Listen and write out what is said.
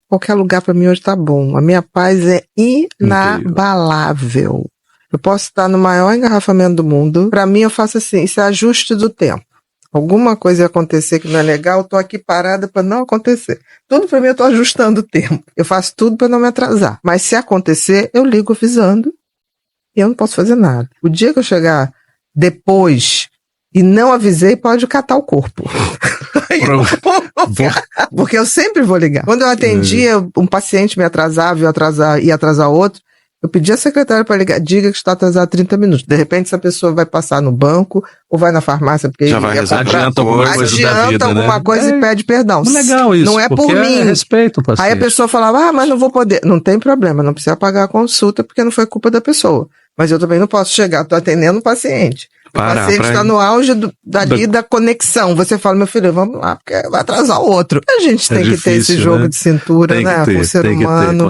qualquer lugar para mim hoje tá bom. A minha paz é inabalável. Eu posso estar no maior engarrafamento do mundo. Para mim, eu faço assim, isso é ajuste do tempo. Alguma coisa acontecer que não é legal, eu tô aqui parada para não acontecer. Tudo para mim eu tô ajustando o tempo. Eu faço tudo para não me atrasar. Mas se acontecer, eu ligo avisando e eu não posso fazer nada. O dia que eu chegar depois e não avisei, pode catar o corpo. Porque eu sempre vou ligar. Quando eu atendia, um paciente me atrasava, ia atrasar outro, eu pedi a secretária para ligar, diga que está atrasado 30 minutos. De repente, essa pessoa vai passar no banco ou vai na farmácia, porque já vai adianta alguma coisa da vida, alguma coisa e pede perdão. Legal isso. Não é por mim. Respeito o paciente. Aí a pessoa falava, mas não vou poder. Não tem problema, não precisa pagar a consulta porque não foi culpa da pessoa. Mas eu também não posso chegar, estou atendendo o paciente. O paciente está no auge da conexão. Você fala, meu filho, vamos lá, porque vai atrasar o outro. A gente tem que ter esse jogo de cintura, né? Com o ser humano.